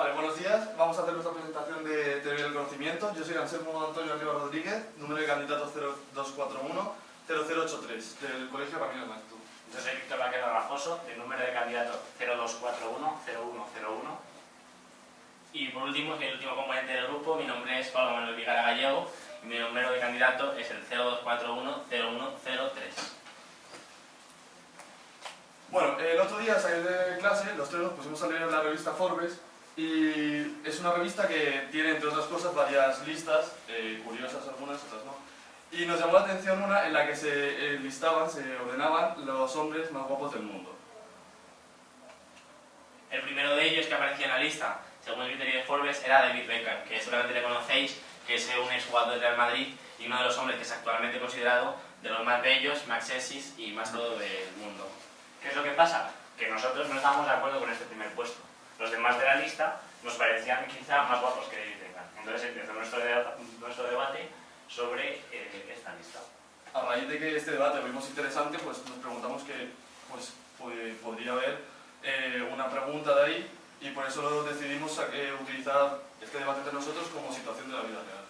Vale, buenos días. Vamos a hacer nuestra presentación de teoría del conocimiento. Yo soy Anselmo Antonio Arriba Rodríguez, número de candidato 0241-0083, del Colegio Ramírez Maeztu. Yo soy Víctor Vaquero Rafoso, del número de candidato 0241-0101. Y por último, soy el último componente del grupo. Mi nombre es Pablo Manuel Vigara Gallego y mi número de candidato es el 0241-0103. Bueno, el otro día, al salir de clase, los tres nos pusimos a leer la revista Forbes, y es una revista que tiene, entre otras cosas, varias listas, curiosas algunas, otras no. Y nos llamó la atención una en la que se listaban, se ordenaban los hombres más guapos del mundo. El primero de ellos que aparecía en la lista, según el criterio de Forbes, era David Beckham, que seguramente le conocéis, que es un exjugador del Real Madrid y uno de los hombres que es actualmente considerado de los más bellos, más sexys y más todo del mundo. ¿Qué es lo que pasa? Que nosotros no estábamos de acuerdo con este primer puesto. Los demás de la lista nos parecían quizá más guapos que David Beckham. Entonces empezó nuestro debate sobre esta lista. A raíz de que este debate lo vimos interesante, pues nos preguntamos que podría haber una pregunta de ahí, y por eso decidimos utilizar este debate entre nosotros como situación de la vida real.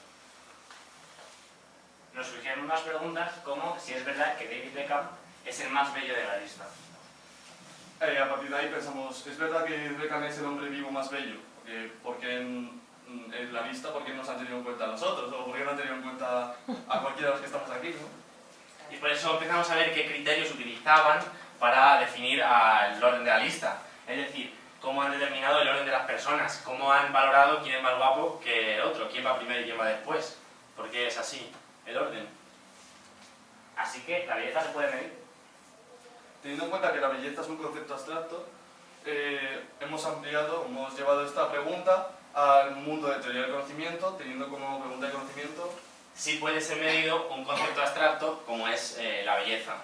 Nos surgieron unas preguntas como si es verdad que David Beckham es el más bello de la lista. A partir de ahí pensamos, ¿es verdad que Beckham es el hombre vivo más bello? Porque en la lista, ¿por qué nos han tenido en cuenta a nosotros? ¿O por qué no han tenido en cuenta a cualquiera de los que estamos aquí, ¿no? Y por eso empezamos a ver qué criterios utilizaban para definir el orden de la lista. Es decir, cómo han determinado el orden de las personas, cómo han valorado quién es más guapo que el otro, quién va primero y quién va después. Porque es así, el orden. Así que la belleza se puede medir. Teniendo en cuenta que la belleza es un concepto abstracto, hemos llevado esta pregunta al mundo de teoría del conocimiento, teniendo como pregunta de conocimiento... Sí puede ser medido un concepto abstracto como es la belleza.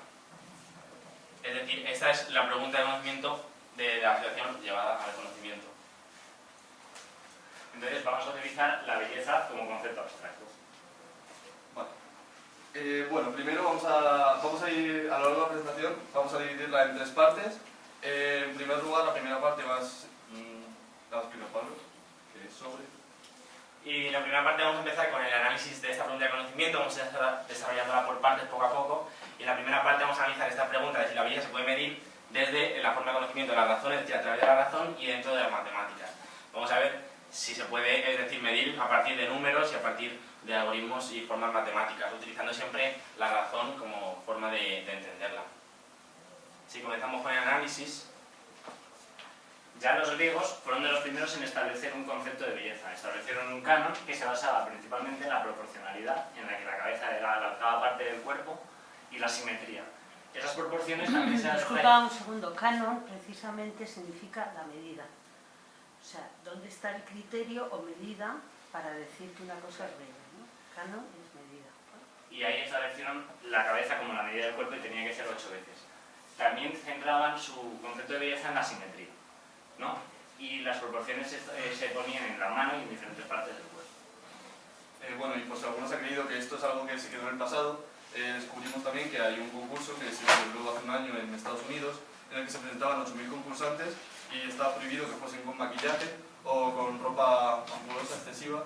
Es decir, esta es la pregunta de conocimiento de la abstracción llevada al conocimiento. Entonces vamos a utilizar la belleza como concepto abstracto. Vale. Bueno, primero vamos a ir a lo largo de la presentación, vamos a dividirla en tres partes. En primer lugar, la primera parte la explica Pablo, que es sobre... Y en la primera parte vamos a empezar con el análisis de esta pregunta de conocimiento, vamos a estar desarrollándola por partes poco a poco, y en la primera parte vamos a analizar esta pregunta de si la belleza se puede medir desde la forma de conocimiento de la razón, es decir, a través de la razón y dentro de las matemáticas. Vamos a ver si se puede, es decir, medir a partir de números y a partir de algoritmos y formas matemáticas, utilizando siempre la razón como forma de entenderla. Si comenzamos con el análisis, ya los griegos fueron de los primeros en establecer un concepto de belleza. Establecieron un canon que se basaba principalmente en la proporcionalidad, en la que la cabeza era la octava parte del cuerpo, y la simetría. Esas proporciones también se las... Disculpa un segundo, canon precisamente significa la medida. O sea, ¿dónde está el criterio o medida para decir que una cosa es bella, ¿no? Canon es medida. Y ahí establecieron la cabeza como la medida del cuerpo y tenía que ser 8 veces. También centraban su concepto de belleza en la simetría, ¿no? Y las proporciones se ponían en la mano y en diferentes partes del cuerpo. Bueno, y pues algunos han creído que esto es algo que se quedó en el pasado. Descubrimos también que hay un concurso que se celebró hace un año en Estados Unidos, en el que se presentaban 8.000 concursantes y estaba prohibido que fuesen con maquillaje o con ropa ampulosa excesiva,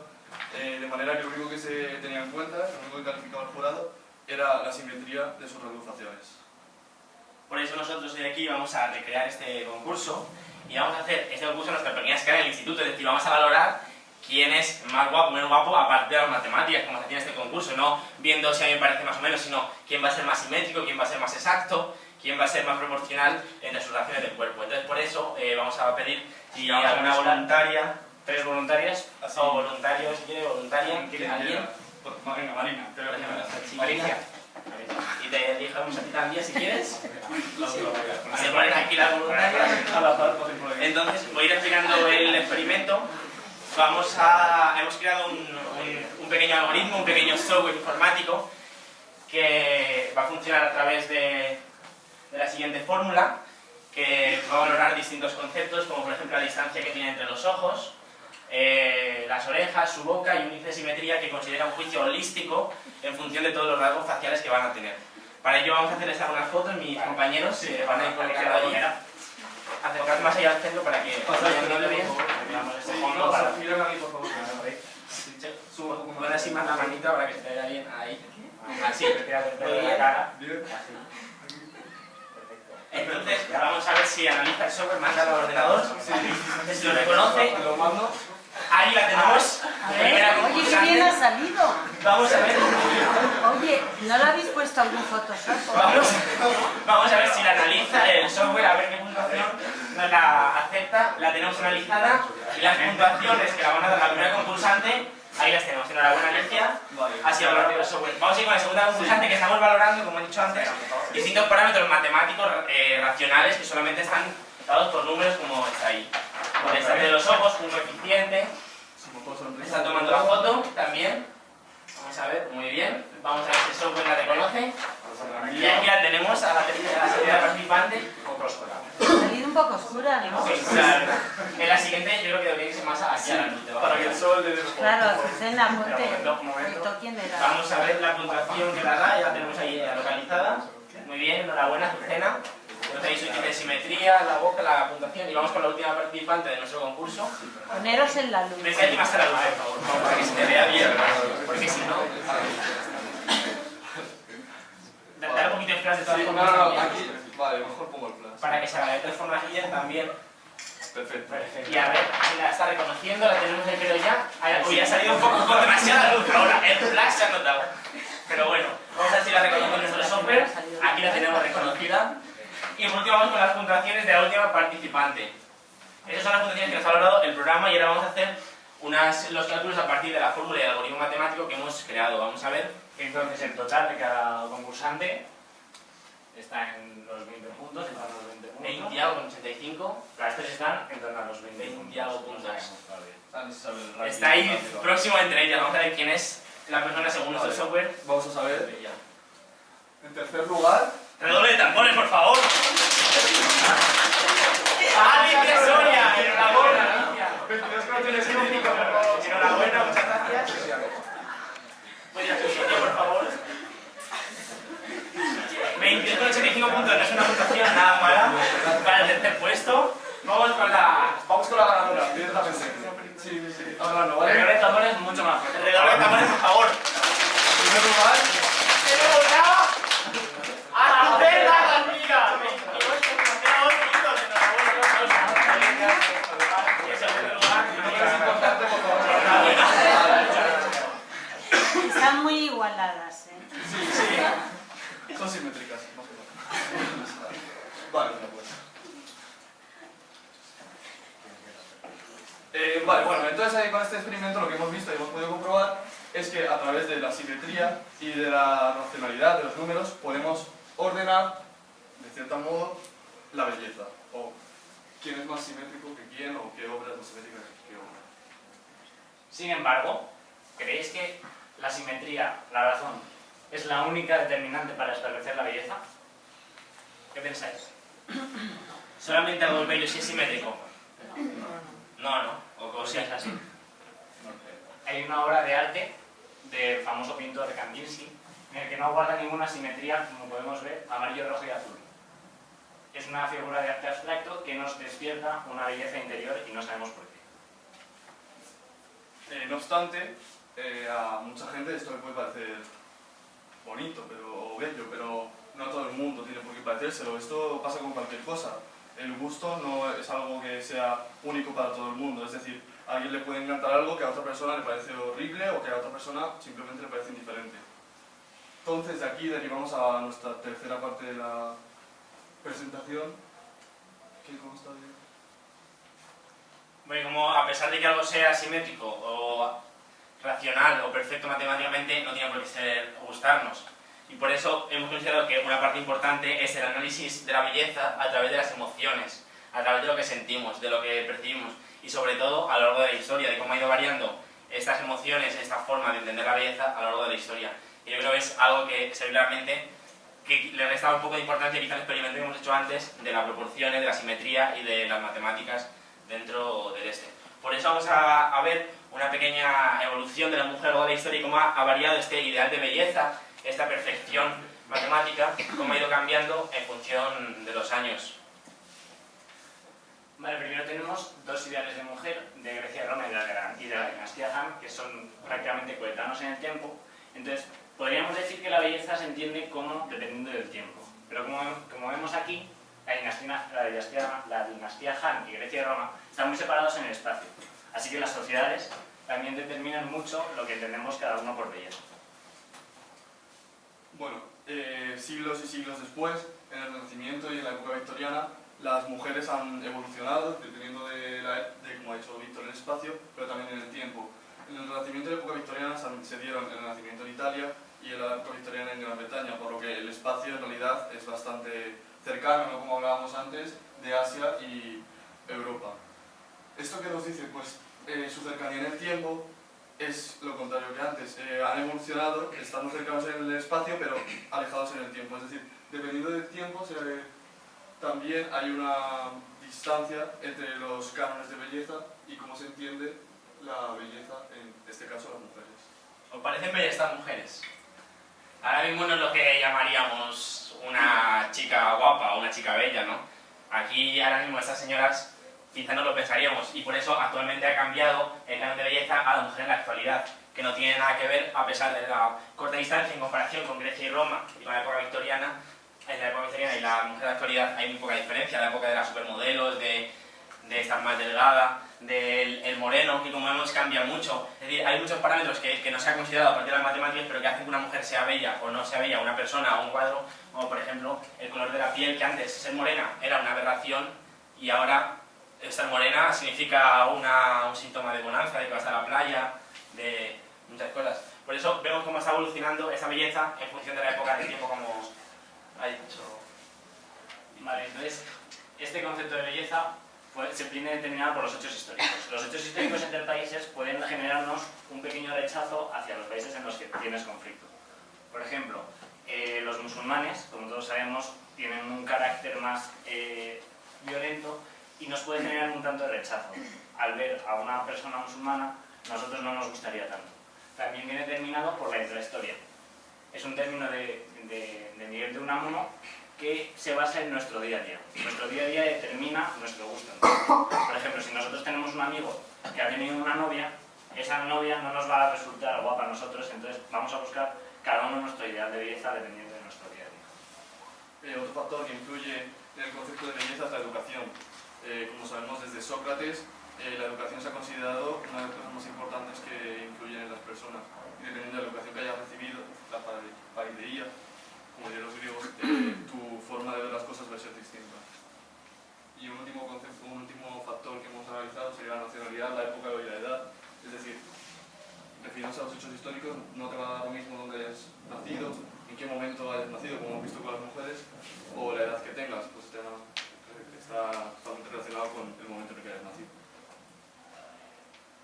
de manera que lo único que se tenía en cuenta, lo único que calificaba el jurado, era la simetría de sus redes faciales. Por eso nosotros hoy aquí vamos a recrear este concurso y vamos a hacer este concurso en nuestra pequeña escala del instituto, es decir, vamos a valorar quién es más guapo o menos guapo aparte de las matemáticas, como se hacía en este concurso, no viendo si a mí me parece más o menos, sino quién va a ser más simétrico, quién va a ser más exacto, quién va a ser más proporcional entre sus relaciones del cuerpo. Entonces por eso vamos a pedir si alguna voluntaria, 3 voluntarias, así, o voluntario, si quiere, voluntaria, ¿alguien? Venga, Marina, Marina. Y te dejamos a ti también si quieres. Se ponen aquí las voluntarias. Entonces voy a ir explicando el experimento. Hemos creado un pequeño algoritmo, un pequeño software informático que va a funcionar a través de la siguiente fórmula, que va a valorar distintos conceptos, como por ejemplo la distancia que tiene entre los ojos, las orejas, su boca y un índice de simetría que considera un juicio holístico en función de todos los rasgos faciales que van a tener. Para ello vamos a hacerles algunas fotos, mis compañeros van a ir colocando ahí. Acercad más allá al centro para que lo vean bien. digamos, este Sí, fondo no, para... se giran a mí, por favor. Subo un poco más así más la manita para que se vea bien ahí. Así, retirar el pelo de la cara. Bien. Así. Entonces, vamos a ver si analiza el software, manda al ordenador, si lo reconoce. Lo mando. Ahí la tenemos. A Primera ver, oye, qué concursante. bien ha salido. Vamos a ver. Oye, ¿no le habéis puesto algún Photoshop? Vamos a ver si la analiza el software, a ver qué puntuación nos la acepta. La tenemos analizada y las puntuaciones que la van a dar la primera concursante, ahí las tenemos. Enhorabuena, Alicia. Ha sido valorado el software. Vamos a ir con la segunda concursante que estamos valorando, como he dicho antes, distintos parámetros matemáticos racionales que solamente están dados por números como está ahí. Por el de los ojos, un coeficiente. Está tomando la foto también. Vamos a ver, muy bien. Vamos a ver si el software la reconoce. Y aquí la tenemos a la tercera participante. Ha salido un poco oscura, ¿no? Sí, claro. En la siguiente yo creo que debería irse más hacia la luz. Para que el sol le dé mejor. Claro, Azucena, ponte. Un momento. ¿Esto quién era? Vamos a ver la puntuación que la da, ya la tenemos ahí localizada. Muy bien, enhorabuena, Azucena. Tenemos ahí su índice de simetría, la boca, la puntuación. Y vamos con la última participante de nuestro concurso. Poneros en la luz. Vete aquí más a la luz, por favor, para que se te vea bien. Porque si no... Dale un poquito de flash de todas Sí, formas. no, también, aquí. Vale, mejor pongo el flash. para que se haga de todas formas bien también. Perfecto. Y a ver si la está reconociendo, la tenemos ahí pero ya. Uy, ha salido un poco con demasiada luz ahora, el flash se ha notado. Pero bueno, vamos a ver si la reconoce nuestro software. Aquí la tenemos reconocida. Y por último vamos con las puntuaciones de la última participante. Esas son las puntuaciones que nos ha valorado el programa y ahora vamos a hacer los cálculos a partir de la fórmula y el algoritmo matemático que hemos creado. Vamos a ver. Entonces el total de cada concursante está en los 20 puntos, en torno a los 20 puntos. 20 algo con 85. Las tres están en torno a los 20 20 puntos. algo puntos. Ah, ni se sabe el ranking. Está ahí próximo entre ellas. Vamos a ver quién es la persona según nuestro software. Vamos a saber. En tercer lugar. Redoble de tambores, por favor. ¡Alicia Soria! ¡Enhorabuena, Alicia! 22,85, por favor. Enhorabuena, muchas gracias. Puede ir a su sitio, por favor. 22,85 puntos, no es una puntuación nada mala para el tercer puesto. Vamos con la ganadora, directamente. Sí, sí. Ahora no, ¿vale? redoble de tambores mucho más fuerte. Redoble de tambores, por favor. En primer lugar. ¡Enhorabuena! ¡A la perra, amiga! 22,02 puntos, enhorabuena. Y en segundo lugar, Es importante, por favor. Están muy igualadas, ¿eh? Sí, sí. Son simétricas, más que nada. Vale, pues. Vale, bueno, entonces con este experimento lo que hemos visto y hemos podido comprobar es que a través de la simetría y de la racionalidad de los números podemos ordenar, de cierto modo, la belleza. O quién es más simétrico que quién, o qué obra es más simétrica que qué obra. Sin embargo, ¿creéis que la simetría, la razón, es la única determinante para establecer la belleza? ¿Qué pensáis? solamente algo bello si es simétrico. No, no. O Sí, sí. es así. Hay una obra de arte del famoso pintor Kandinsky en el que no guarda ninguna simetría, como podemos ver, amarillo, rojo y azul. Es una figura de arte abstracto que nos despierta una belleza interior y no sabemos por qué. No obstante, a mucha gente esto le puede parecer bonito o bello, pero no a todo el mundo tiene por qué parecérselo. Esto pasa con cualquier cosa. El gusto no es algo que sea único para todo el mundo, es decir, a alguien le puede encantar algo que a otra persona le parece horrible o que a otra persona simplemente le parece indiferente. Entonces de aquí derivamos a nuestra tercera parte de la presentación. ¿Qué consta de...? Bueno, como a pesar de que algo sea simétrico o racional o perfecto matemáticamente, no tiene por qué gustarnos. Y por eso hemos considerado que una parte importante es el análisis de la belleza a través de las emociones, a través de lo que sentimos, de lo que percibimos y sobre todo a lo largo de la historia, de cómo ha ido variando estas emociones, esta forma de entender la belleza a lo largo de la historia. Y yo creo que es algo que seguramente que le resta un poco de importancia quizá al experimento que hemos hecho antes de las proporciones, de la simetría y de las matemáticas dentro del este. Por eso vamos a ver una pequeña evolución de la mujer a lo largo de la historia y cómo ha variado este ideal de belleza, esta perfección matemática, cómo ha ido cambiando en función de los años. Vale, primero tenemos dos ideales de mujer, de Grecia y Roma y de la dinastía Han, que son prácticamente coetanos en el tiempo. Entonces, podríamos decir que la belleza se entiende como dependiendo del tiempo. Pero como vemos aquí, la dinastía Han y Grecia y Roma están muy separados en el espacio. Así que las sociedades también determinan mucho lo que entendemos cada uno por belleza. Bueno, siglos y siglos después, en el Renacimiento y en la época victoriana, las mujeres han evolucionado, dependiendo de como ha dicho Víctor, el espacio, pero también en el tiempo. En el Renacimiento y la época victoriana se dieron el Renacimiento en Italia y en la época victoriana en Gran Bretaña, por lo que el espacio en realidad es bastante cercano, ¿no? Como hablábamos antes, de Asia y Europa. ¿Esto qué nos dice? Pues su cercanía en el tiempo es lo contrario que antes. Han evolucionado, estando cercanos en el espacio, pero alejados en el tiempo. Es decir, dependiendo del tiempo, también hay una distancia entre los cánones de belleza y cómo se entiende la belleza, en este caso las mujeres. ¿Os parecen bellas estas mujeres? Ahora mismo no es lo que llamaríamos una chica guapa o una chica bella, ¿no? Aquí ahora mismo estas señoras quizá no lo pensaríamos y por eso actualmente ha cambiado el canon de belleza a la mujer en la actualidad, que no tiene nada que ver, a pesar de la corta distancia en comparación con Grecia y Roma y con la época victoriana. En la época victoriana y la mujer de la actualidad hay muy poca diferencia. En la época de las supermodelos, de estar más delgada, del moreno, que como vemos cambia mucho. Es decir, hay muchos parámetros que no se han considerado a partir de las matemáticas, pero que hacen que una mujer sea bella o no sea bella, una persona o un cuadro, como por ejemplo el color de la piel, que antes ser morena era una aberración y ahora estar morena significa un síntoma de bonanza, de que vas a la playa, de muchas cosas. Por eso vemos cómo está evolucionando esa belleza en función de la época del tiempo, como ha dicho. Vale, entonces, este concepto de belleza se viene determinado por los hechos históricos. Los hechos históricos entre países pueden generarnos un pequeño rechazo hacia los países en los que tienes conflicto. Por ejemplo, los musulmanes, como todos sabemos, tienen un carácter más violento y nos puede generar un tanto de rechazo. Al ver a una persona musulmana, a nosotros no nos gustaría tanto. También viene determinado por la intrahistoria. Es un término de Miguel de Unamuno que se basa en nuestro día a día. Nuestro día a día determina nuestro gusto. Por ejemplo, si nosotros tenemos un amigo que ha tenido una novia, esa novia no nos va a resultar guapa a nosotros, entonces vamos a buscar cada uno nuestro ideal de belleza dependiendo de nuestro día a día. Otro factor que influye en el concepto de belleza es la educación. Como sabemos desde Sócrates, la educación se ha considerado una de las cosas más importantes que influyen en las personas. Y dependiendo de la educación que hayas recibido, la paideia, como dirían los griegos, tu forma de ver las cosas va a ser distinta. Y un último factor que hemos analizado sería la nacionalidad, la época y la edad. Es decir, refiriéndose a los hechos históricos, no te va a dar lo mismo dónde hayas nacido, en qué momento hayas nacido, como hemos visto con las mujeres, o la edad que tengas, pues está totalmente relacionado con el momento en el que hayas nacido.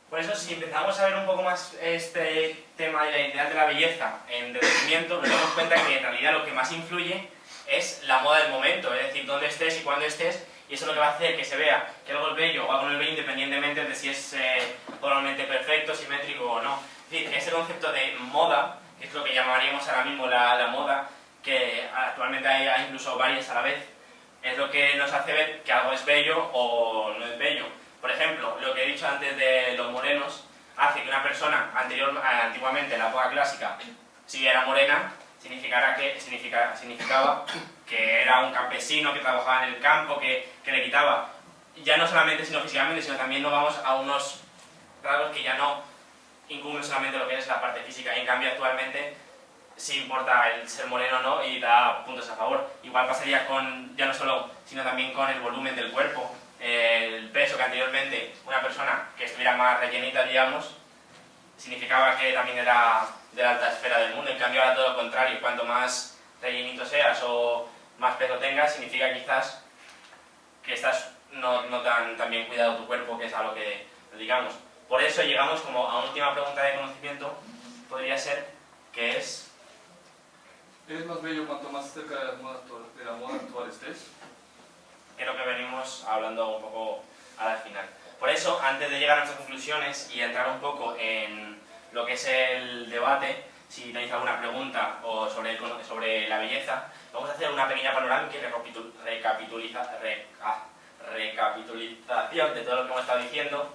Por eso, si empezamos a ver un poco más este tema de la identidad de la belleza en Renacimiento, nos damos cuenta que en realidad lo que más influye es la moda del momento, es decir, dónde estés y cuándo estés, y eso es lo que va a hacer que se vea que algo es bello o algo no es bello independientemente de si es totalmente perfecto, simétrico o no. Es decir, ese concepto de moda, que es lo que llamaríamos ahora mismo la moda, que actualmente hay incluso varias a la vez, es lo que nos hace ver que algo es bello o no es bello. Por ejemplo, lo que he dicho antes de los morenos hace que una persona antiguamente en la época clásica, si era morena, significaba que era un campesino que trabajaba en el campo, que le quitaba, ya no solamente sino físicamente, sino también nos vamos a unos rasgos que ya no incumben solamente lo que es la parte física. Y en cambio actualmente sí importa el ser moreno o no y da puntos a favor. Igual pasaría con, ya no solo, sino también con el volumen del cuerpo. El peso, que anteriormente una persona que estuviera más rellenita, digamos, significaba que también era de la alta esfera del mundo. En cambio ahora todo lo contrario, cuanto más rellenito seas o más peso tengas, significa quizás que estás no tan bien cuidado tu cuerpo, que es a lo que digamos. Por eso llegamos como a una última pregunta de conocimiento, podría ser, que es... ¿Eres más bello cuanto más cerca de la moda actual estés? Creo que venimos hablando un poco al final. Por eso, antes de llegar a nuestras conclusiones y entrar un poco en lo que es el debate, si tenéis alguna pregunta o sobre la belleza, vamos a hacer una pequeña panorámica y recapitulación de todo lo que hemos estado diciendo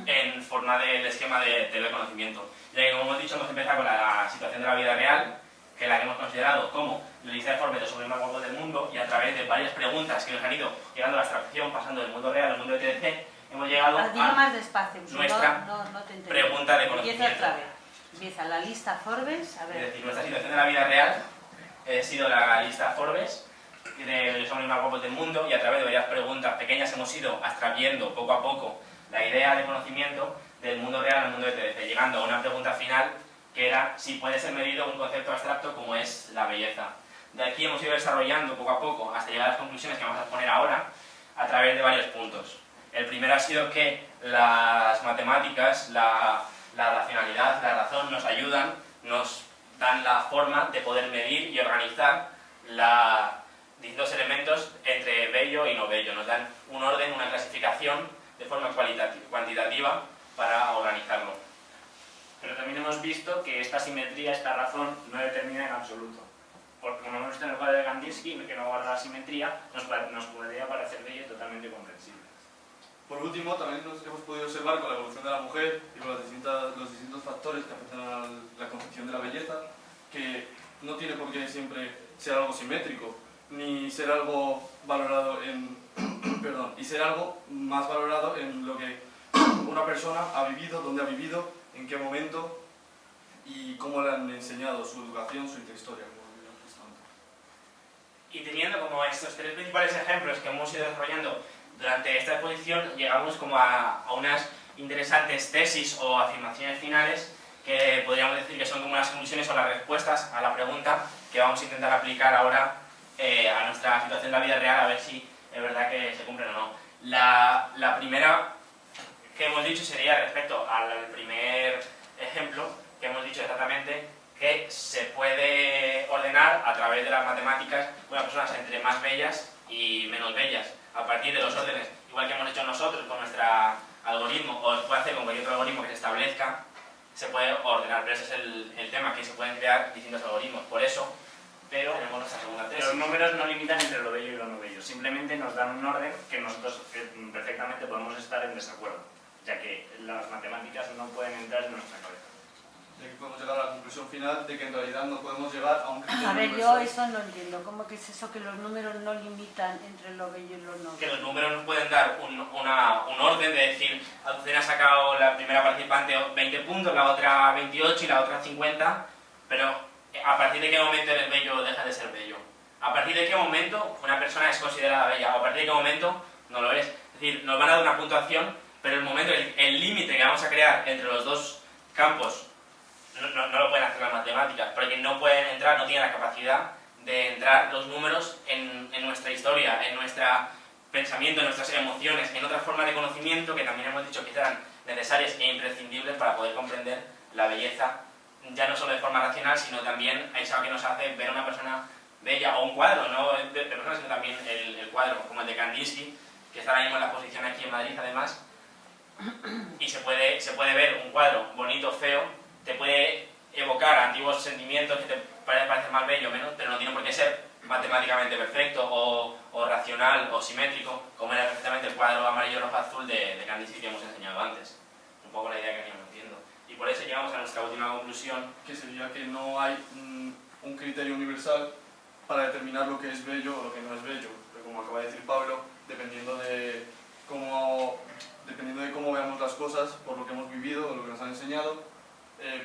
en forma del esquema de teoría del conocimiento. Ya que, como hemos dicho, hemos empezado con la situación de la vida real, que la que hemos considerado como la lista de Forbes de los hombres más guapos del mundo, y a través de varias preguntas que nos han ido llegando a la abstracción, pasando del mundo real al mundo de TDC, hemos llegado Dilo más despacio, nuestra no te entiendo. pregunta de Empieza conocimiento. otra vez. Empieza la lista Forbes, a Es ver. decir, nuestra situación de la vida real ha sido la lista Forbes de los hombres más guapos del mundo, y a través de varias preguntas pequeñas hemos ido abstrayendo poco a poco la idea de conocimiento del mundo real al mundo de TDC, llegando a una pregunta final que era si puede ser medido un concepto abstracto como es la belleza. De aquí hemos ido desarrollando poco a poco hasta llegar a las conclusiones que vamos a exponer ahora a través de varios puntos. El primero ha sido que las matemáticas, la racionalidad, la razón nos ayudan, nos dan la forma de poder medir y organizar distintos elementos entre bello y no bello. Nos dan un orden, una clasificación de forma cuantitativa para organizarlo. Pero también hemos visto que esta simetría, esta razón, no determina en absoluto. Porque como hemos visto en el cuadro de Kandinsky, que no guarda la simetría, nos podría parecer bello y totalmente comprensible. Por último, también hemos podido observar con la evolución de la mujer y con los distintos factores que afectan a la concepción de la belleza, que no tiene por qué siempre ser algo simétrico, ni ser algo valorado en... perdón, y ser algo más valorado en lo que una persona ha vivido, dónde ha vivido, en qué momento y cómo le han enseñado su educación, su intrahistoria. Y teniendo como estos tres principales ejemplos que hemos ido desarrollando durante esta exposición, llegamos como a unas interesantes tesis o afirmaciones finales que podríamos decir que son como las conclusiones o las respuestas a la pregunta que vamos a intentar aplicar ahora a nuestra situación de la vida real, a ver si es verdad que se cumplen o no. La primera que hemos dicho sería respecto al primer ejemplo, que hemos dicho exactamente que se puede ordenar a través de las matemáticas unas personas entre más bellas y menos bellas, a partir de los órdenes, igual que hemos hecho nosotros con nuestro algoritmo, o se puede hacer con cualquier otro algoritmo que se establezca, se puede ordenar, pero ese es el tema, que se pueden crear distintos algoritmos. Por eso, tenemos nuestra segunda tesis. Los números no limitan entre lo bello y lo no bello, simplemente nos dan un orden que nosotros perfectamente podemos estar en desacuerdo, ya que las matemáticas no pueden entrar en nuestra cabeza. Y aquí podemos llegar a la conclusión final de que en realidad no podemos llegar a un criterio A ver, yo universal. eso no entiendo. ¿Cómo que es eso que los números no limitan entre lo bello y lo no Que bello? los números nos pueden dar un orden de decir, Azucena ha sacado la primera participante 20 puntos, la otra 28 y la otra 50, pero ¿a partir de qué momento el bello deja de ser bello? ¿A partir de qué momento una persona es considerada bella? ¿O a partir de qué momento no lo es? Es decir, nos van a dar una puntuación, pero el momento, el límite que vamos a crear entre los dos campos no lo pueden hacer las matemáticas, porque no pueden entrar, no tienen la capacidad de entrar los números en nuestra historia, en nuestro pensamiento, en nuestras emociones, en otras formas de conocimiento que también hemos dicho que serán necesarias e imprescindibles para poder comprender la belleza, ya no solo de forma racional, sino también eso que nos hace ver a una persona bella, o un cuadro, no de personas, sino también el cuadro, como el de Kandinsky, que está ahora mismo en la exposición aquí en Madrid, además, y se puede ver un cuadro bonito, feo, te puede evocar antiguos sentimientos que te parecen más bello o menos, pero no tiene por qué ser matemáticamente perfecto o racional o simétrico, como era perfectamente el cuadro amarillo, rojo, azul de Kandinsky que hemos enseñado antes. Un poco la idea que veníamos viendo. Y por eso llegamos a nuestra última conclusión. Que sería que no hay un criterio universal para determinar lo que es bello o lo que no es bello. Pero como acaba de decir Pablo, dependiendo de cómo veamos las cosas, por lo que hemos vivido o lo que nos han enseñado,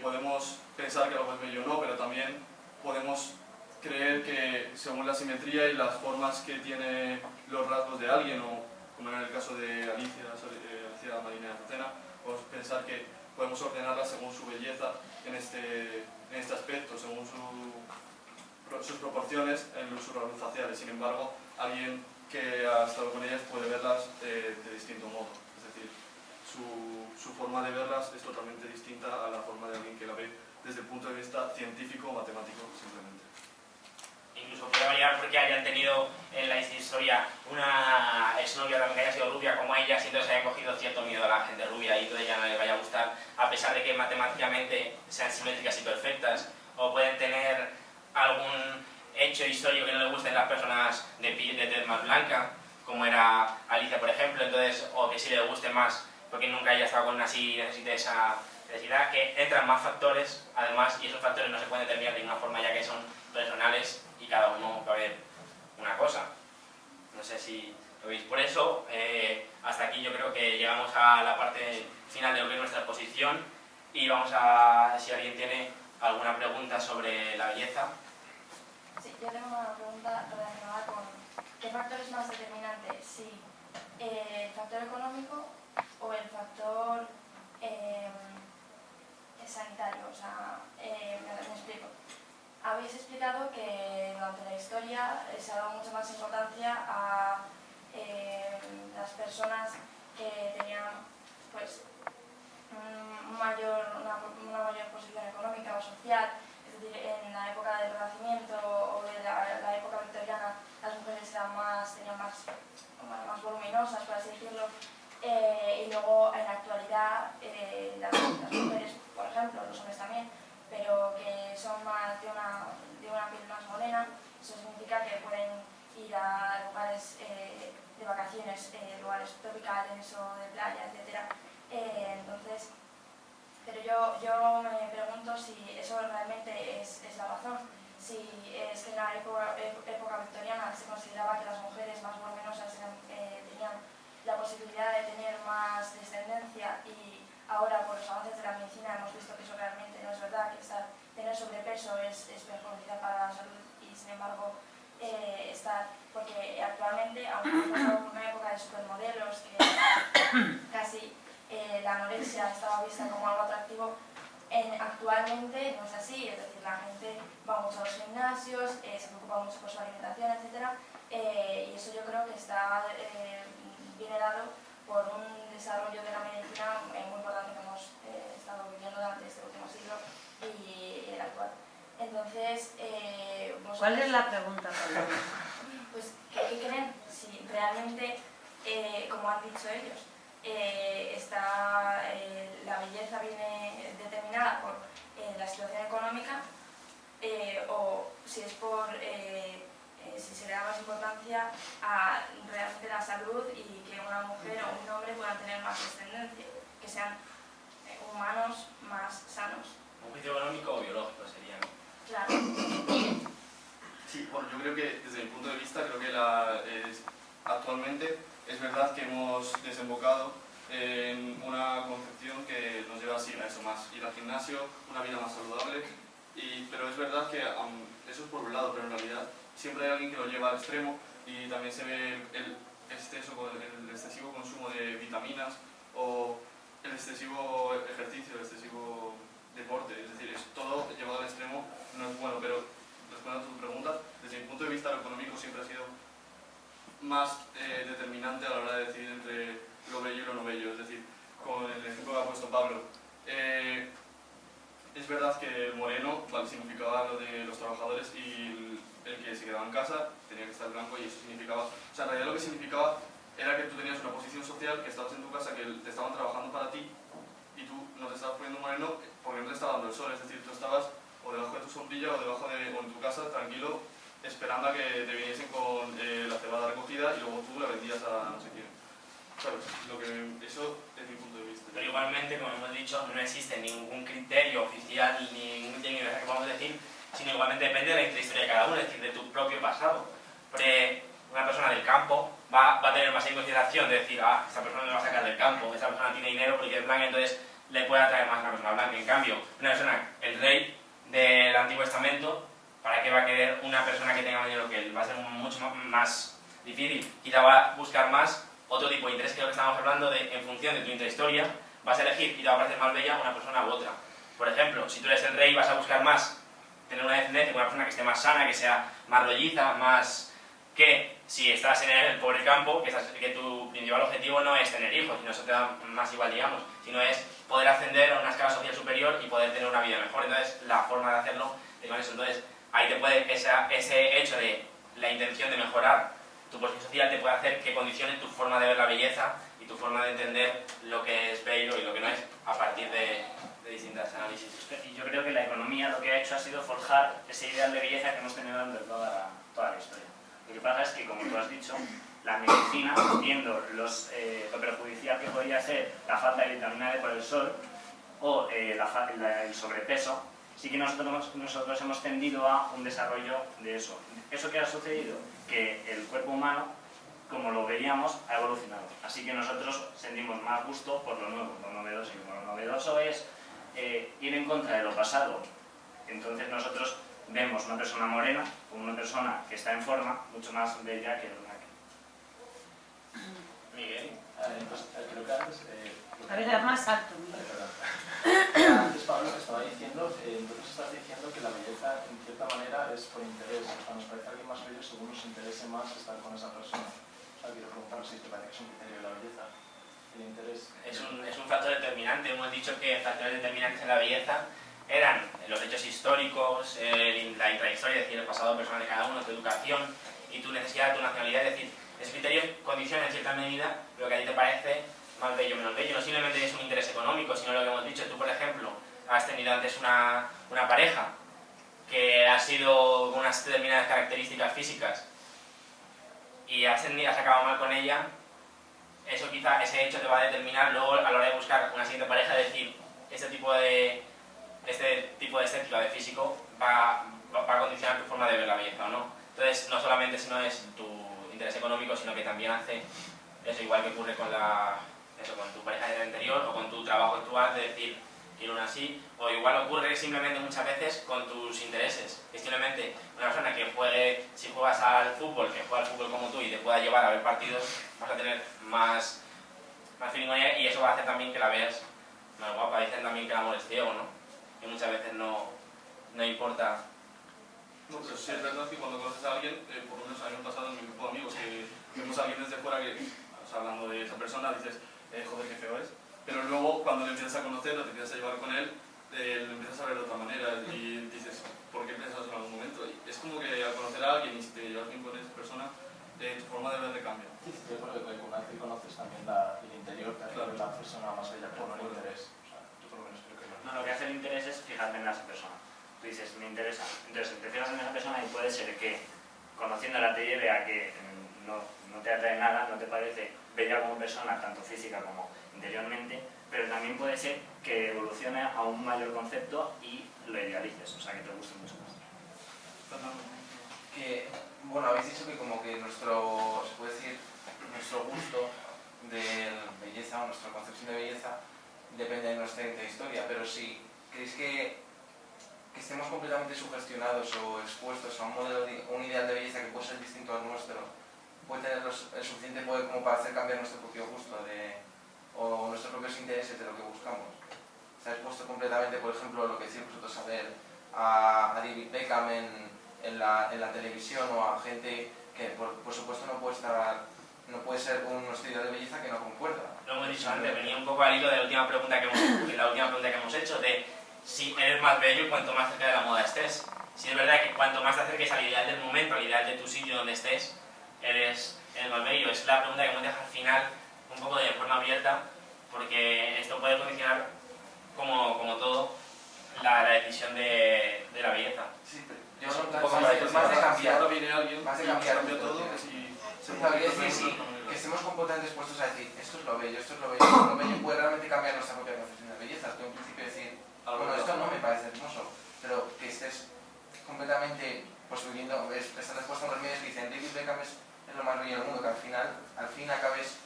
podemos pensar que algo es bello o no, pero también podemos creer que según la simetría y las formas que tiene los rasgos de alguien, o como en el caso de Alicia Marina de Azucena, podemos pensar que podemos ordenarla según su belleza en este aspecto, según sus proporciones en sus rasgos faciales. Sin embargo, alguien que ha estado con ellas puede verlas de distinto modo. Es decir, su forma de verlas es totalmente distinta a la forma de alguien que la ve desde el punto de vista científico o matemático, simplemente. Incluso puede variar porque hayan tenido en la historia una exnovia también que haya sido rubia como ellas, y entonces hayan cogido cierto miedo a la gente rubia y entonces ya no les vaya a gustar, a pesar de que matemáticamente sean simétricas y perfectas, o pueden tener algún hecho histórico que no les gusten las personas de tez más blanca, como era Alicia, por ejemplo, entonces, o que sí le guste más porque nunca haya estado con una así y necesite esa necesidad, que entran más factores, además, y esos factores no se pueden determinar de ninguna forma ya que son personales y cada uno va a ver una cosa. No sé si lo veis. Por eso, hasta aquí yo creo que llegamos a la parte final de lo que es nuestra exposición y vamos a, si alguien tiene alguna pregunta sobre la belleza. Sí, yo tengo una pregunta relacionada con ¿qué factor es más determinante? Si el factor económico o el factor sanitario. O sea, me explico. Habéis explicado que durante la historia se ha dado mucha más importancia a las personas que tenían pues una mayor posición económica o social. Es decir, en la época del Renacimiento o de la época victoriana las mujeres tenían más voluminosas, por así decirlo, y luego en la actualidad las mujeres, por ejemplo, los hombres también, pero que son más de una piel más morena. Eso significa que pueden ir a lugares de vacaciones, lugares tropicales o de playa, etc. Entonces, pero yo me pregunto si eso realmente es la razón. Si es que en la época victoriana se consideraba que las mujeres más voluminosas tenían la posibilidad de tener más descendencia, y ahora por los avances de la medicina hemos visto que eso realmente no es verdad, que tener sobrepeso es perjudicial para la salud, y sin embargo porque actualmente, aunque fue una época de supermodelos que casi la anorexia estaba vista como algo atractivo, actualmente no es así. Es decir, la gente va mucho a los gimnasios, se preocupa mucho por su alimentación, etc. Y eso yo creo que viene dado por un desarrollo de la medicina muy importante que hemos estado viviendo durante este último siglo y el actual. Entonces, ¿cuál es la pregunta, Pablo? Pues, ¿qué creen? Si realmente, como han dicho ellos, la belleza viene determinada por la situación económica, o si es si se le da más importancia a realmente la salud y que una mujer o un hombre puedan tener más descendencia, que sean humanos más sanos. Un juicio económico o biológico sería, ¿no? Claro. Sí, bueno, yo creo que desde mi punto de vista, creo que actualmente es verdad que hemos desembocado en una concepción que nos lleva así a eso más, ir al gimnasio, una vida más saludable, pero es verdad que eso es por un lado, pero en realidad siempre hay alguien que lo lleva al extremo, y también se ve el excesivo consumo de vitaminas o el excesivo ejercicio, el excesivo deporte. Es decir, es todo llevado al extremo no es bueno. Pero respondiendo a tu pregunta, desde mi punto de vista lo económico siempre ha sido más determinante a la hora de decidir entre lo bello y lo no bello. Es decir, con el ejemplo que ha puesto Pablo, es verdad que el moreno significaba lo de los trabajadores, y el que se quedaba en casa tenía que estar blanco, y eso significaba, o sea, en realidad lo que significaba era que tú tenías una posición social, que estabas en tu casa, que te estaban trabajando para ti, y tú no te estabas poniendo moreno porque no te estaba dando el sol. Es decir, tú estabas o debajo de tu sombrilla o en tu casa tranquilo, esperando a que te viniesen con la cebada recogida, y luego tú la vendías a no sé quién. ¿Sabes? Eso es mi punto de vista. Pero igualmente, como hemos dicho, no existe ningún criterio oficial ni ningún criterio que podamos decir, sino igualmente depende de la intrahistoria de cada uno, es decir, de tu propio pasado. Porque una persona del campo va a tener más en consideración de decir, esta persona me va a sacar del campo, esta persona tiene dinero porque es blanca, entonces le puede atraer más a una persona blanca. En cambio, una persona, el rey del Antiguo Testamento, ¿para qué va a querer una persona que tenga más dinero que él? Va a ser mucho más difícil. Quizá va a buscar más otro tipo de interés, que es lo que estamos hablando de, en función de tu intrahistoria, vas a elegir y te va a parecer más bella una persona u otra. Por ejemplo, si tú eres el rey, vas a buscar más tener una descendencia con una persona que esté más sana, que sea más rolliza, más que si estás en el pobre campo, que tu principal objetivo no es tener hijos, sino eso te da más igual, digamos, sino es poder ascender a una escala social superior y poder tener una vida mejor. Entonces, la forma de hacerlo es con eso. Entonces, ahí te puede, ese hecho de la intención de mejorar tu posición social te puede hacer que condicione tu forma de ver la belleza y tu forma de entender lo que es bello y lo que no es, a partir de distintos análisis. Y yo creo que la economía lo que ha hecho ha sido forjar ese ideal de belleza que hemos tenido durante toda la historia. Lo que pasa es que, como tú has dicho, la medicina, viendo lo perjudicial que podría ser la falta de vitamina D por el sol o el sobrepeso, sí que nosotros hemos tendido a un desarrollo de eso. ¿Eso qué ha sucedido? Que el cuerpo humano, como lo veíamos, ha evolucionado. Así que nosotros sentimos más gusto por lo nuevo, lo novedoso. Y como lo novedoso es ir en contra de lo pasado, entonces nosotros vemos una persona morena como una persona que está en forma mucho más bella que una que... Miguel. Pues, creo que antes... A ver, es más alto, Miguel. Antes Pablo estaba diciendo, entonces estás diciendo que la belleza en cierta manera es por interés, o sea, nos parece alguien más bello según nos interese más estar con esa persona. O sea, quiero preguntar si te parece que es un criterio de la belleza, el interés. Es un factor determinante. Hemos dicho que factores determinantes en la belleza eran los hechos históricos, la intrahistoria, es decir, el pasado personal de cada uno, tu educación y tu necesidad, tu nacionalidad. Es decir, esos criterios condicionan en cierta medida lo que a ti te parece más bello o menos bello. No simplemente es un interés económico, sino lo que hemos dicho. Tú, por ejemplo, has tenido antes una pareja que ha sido con unas determinadas características físicas y has acabado mal con ella. Eso quizá, ese hecho te va a determinar luego a la hora de buscar una siguiente pareja, decir, este tipo de estética, de físico, va a condicionar tu forma de ver la belleza o no. Entonces, no solamente si no es tu interés económico, sino que también hace eso, igual que ocurre con con tu pareja del anterior o con tu trabajo actual, de decir, quiero una así, o igual ocurre simplemente muchas veces con tus intereses. Es simplemente una persona que juegue, si juegas al fútbol, que juega al fútbol como tú y te pueda llevar a ver partidos, vas a tener más feeling con ella y eso va a hacer también que la veas más guapa. Dicen también que el amor es ciego, ¿no? Que muchas veces no importa. No, pero sí es verdad que cuando conoces a alguien, por lo menos a mí me ha pasado en mi grupo de amigos, que vemos a alguien desde fuera que, o sea, hablando de esa persona, dices, joder, qué feo es. Pero luego, cuando le empiezas a conocer o te empiezas a llevar con él, lo empiezas a ver de otra manera y dices, ¿por qué piensas en algún momento? Y es como que al conocer a alguien y si te llevas bien con esa persona, tu forma de ver cambia. Sí, porque una vez que conoces también el interior, también la persona más bella por un interés. O sea, yo por lo menos creo que no. No, lo que hace el interés es fijarte en esa persona. Tú dices, me interesa. Entonces te fijas en esa persona y puede ser que, conociéndola, te lleve a que no te atrae nada, no te parece bella como persona, tanto física como interiormente, pero también puede ser que evolucione a un mayor concepto y lo idealices, o sea, que te guste mucho más. Que, bueno, habéis dicho que como que nuestro gusto de belleza o nuestra concepción de belleza depende de nuestra historia, pero si creéis que estemos completamente sugestionados o expuestos a un ideal de belleza que puede ser distinto al nuestro, puede tener el suficiente poder como para hacer cambiar nuestro propio gusto o nuestros propios intereses de lo que buscamos. Se ha expuesto completamente, por ejemplo, lo que decís vosotros, a ver a David Beckham en la televisión o a gente que por supuesto no puede ser un estilo de belleza que no concuerda. Lo hemos dicho antes, venía un poco al hilo de la última pregunta que hemos hecho, de si eres más bello cuanto más cerca de la moda estés. Si es verdad que cuanto más te acerques al ideal del momento, al ideal de tu sitio donde estés, eres más bello. Es la pregunta que hemos dejado al final un poco de forma abierta, porque esto puede condicionar, como todo, la decisión de la belleza. Sí, pero yo más de cambiar. Ahora viene alguien, más de cambiar cambia todo, que estemos completamente dispuestos a decir esto es lo bello, esto es lo bello, esto es lo bello, puede realmente cambiar nuestra propia concepción de belleza. Tú en principio decir, bueno, esto no me parece hermoso, pero que estés completamente viviendo esta respuesta a los medios que dicen David Beckham es lo más bello del mundo, que al fin acabes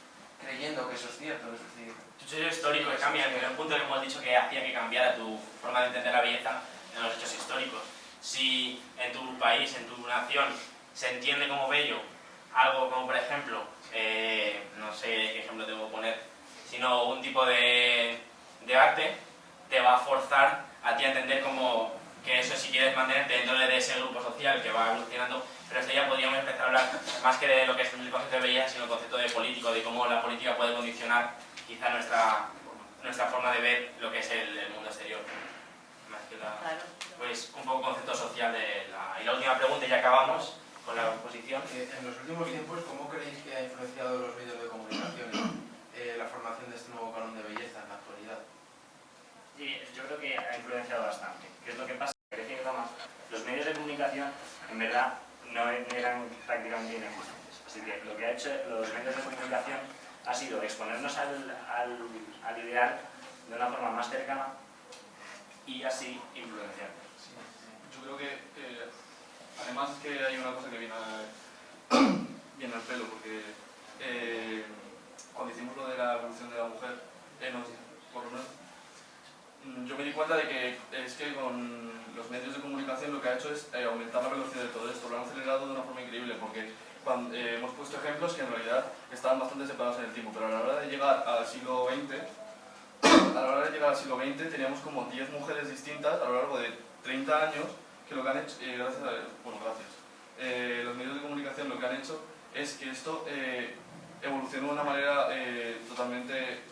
creyendo que eso es cierto, es decir... Tu sello histórico que cambia, en el punto que hemos dicho que hacía que cambiara tu forma de entender la belleza en los hechos históricos. Si en tu país, en tu nación, se entiende como bello algo como, por ejemplo, no sé qué ejemplo tengo que poner, sino un tipo de arte, te va a forzar a ti a entender como que eso, si quieres mantenerte dentro de ese grupo social que va evolucionando, pero esto ya podríamos empezar a hablar más que de lo que es el concepto de belleza, sino el concepto de político, de cómo la política puede condicionar quizá nuestra forma de ver lo que es el mundo exterior. Más que pues un poco concepto social y la última pregunta y ya acabamos con la exposición. En los últimos tiempos, ¿cómo creéis que ha influenciado los medios de comunicación la formación de este nuevo canon de belleza en la actualidad? Sí, yo creo que ha influenciado bastante. ¿Qué es lo que pasa? Grecia y Roma, los medios de comunicación en verdad no eran prácticamente inexistentes. Así que lo que ha hecho los medios de comunicación ha sido exponernos al ideal de una forma más cercana y así influenciar. Yo creo que además es que hay una cosa que viene al pelo, porque cuando hicimos lo de la evolución de la mujer, por lo menos, yo me di cuenta de que es que con los medios de comunicación lo que ha hecho es aumentar la velocidad de todo esto, lo han acelerado de una forma increíble, porque hemos puesto ejemplos que en realidad estaban bastante separados en el tiempo, pero a la hora de llegar al siglo XX, teníamos como 10 mujeres distintas a lo largo de 30 años que lo que han hecho, los medios de comunicación lo que han hecho es que esto evolucionó de una manera totalmente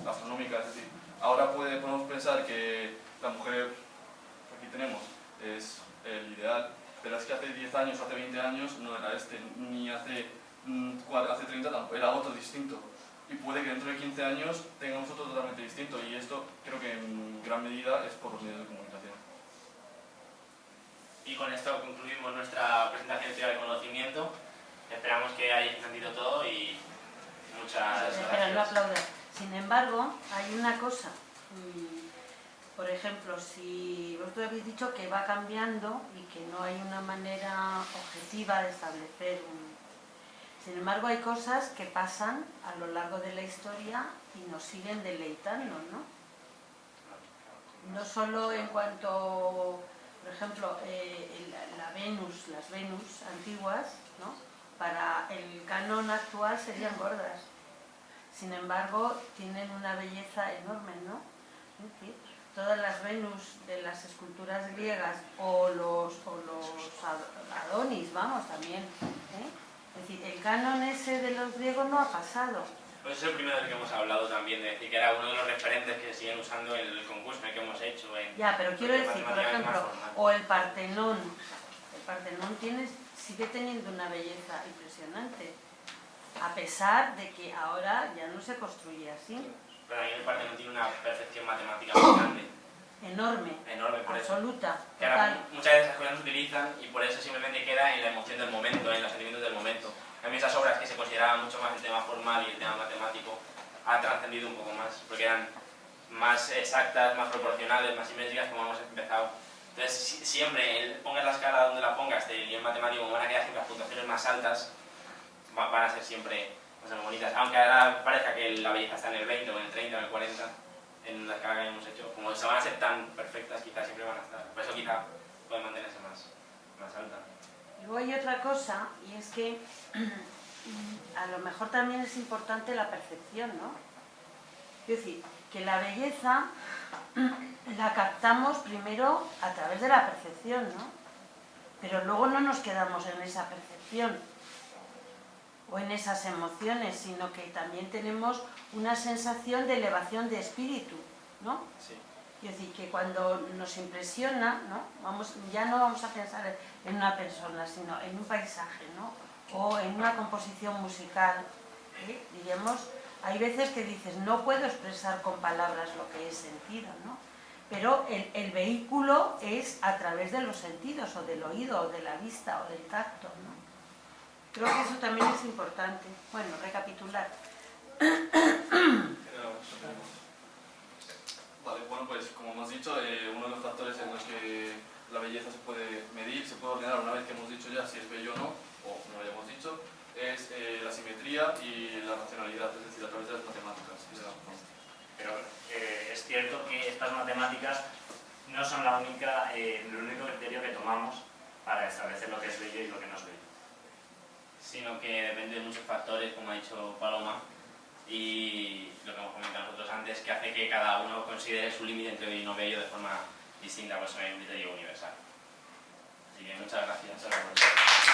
astronómica, es decir, ahora podemos pensar que la mujer que aquí tenemos es el ideal, pero es que hace 10 años, hace 20 años no era este, ni hace 30 tampoco, era otro distinto. Y puede que dentro de 15 años tengamos otro totalmente distinto, y esto creo que en gran medida es por los medios de comunicación. Y con esto concluimos nuestra presentación de teoría del conocimiento. Esperamos que hayáis entendido todo y muchas gracias. Espera, no aplaudas. Sin embargo, hay una cosa. Por ejemplo, si vosotros habéis dicho que va cambiando y que no hay una manera objetiva de establecer un... Sin embargo, hay cosas que pasan a lo largo de la historia y nos siguen deleitando, ¿no? No solo en cuanto, por ejemplo, las Venus antiguas, ¿no? Para el canon actual serían gordas. Sin embargo, tienen una belleza enorme, ¿no? Es decir, todas las Venus de las esculturas griegas o los Adonis, vamos, también, ¿eh? Es decir, el canon ese de los griegos no ha pasado. Pues es el primero del que hemos hablado también, de decir que era uno de los referentes que se siguen usando en el concurso en el que hemos hecho. Ya, pero quiero decir, por ejemplo, o el Partenón. El Partenón sigue teniendo una belleza impresionante, a pesar de que ahora ya no se construye así. Pero ahí el Partenón tiene una perfección matemática muy grande. Enorme, por absoluta, eso. Que ahora total. muchas veces esas cosas no se utilizan y por eso simplemente queda en la emoción del momento, en los sentimientos del momento. A mí esas obras que se consideraban mucho más el tema formal y el tema matemático han trascendido un poco más, porque eran más exactas, más proporcionales, más simétricas, como hemos empezado. Entonces siempre, pongas la escala donde la pongas, el nivel matemático, van a quedar siempre las puntuaciones más altas, van a ser siempre más bonitas. Aunque ahora parezca que la belleza está en el 20 o en el 30 o en el 40, en la escala que hemos hecho, como se van a ser tan perfectas, quizás siempre van a estar. Por eso quizá pueden mantenerse más alta. Luego hay otra cosa, y es que a lo mejor también es importante la percepción, ¿no? Es decir, que la belleza la captamos primero a través de la percepción, ¿no? Pero luego no nos quedamos en esa percepción o en esas emociones, sino que también tenemos una sensación de elevación de espíritu, ¿no? Sí. Es decir, que cuando nos impresiona, ¿no? Ya no vamos a pensar en una persona, sino en un paisaje, ¿no? O en una composición musical, ¿eh? Diríamos, hay veces que dices, no puedo expresar con palabras lo que he sentido, ¿no? Pero el vehículo es a través de los sentidos, o del oído, o de la vista, o del tacto, ¿no? Creo que eso también es importante. Bueno, recapitular. Vale, bueno, pues como hemos dicho, uno de los factores en los que la belleza se puede medir, se puede ordenar una vez que hemos dicho ya si es bello o no, o no lo hayamos dicho, es la simetría y la racionalidad, es decir, a través de las matemáticas. Pero es cierto que estas matemáticas no son el único criterio que tomamos para establecer lo que es bello y lo que no es bello. Sino que depende de muchos factores, como ha dicho Paloma, y lo que hemos comentado nosotros antes, que hace que cada uno considere su límite entre bello y no bello de forma distinta, pues es un criterio universal. Así que muchas gracias.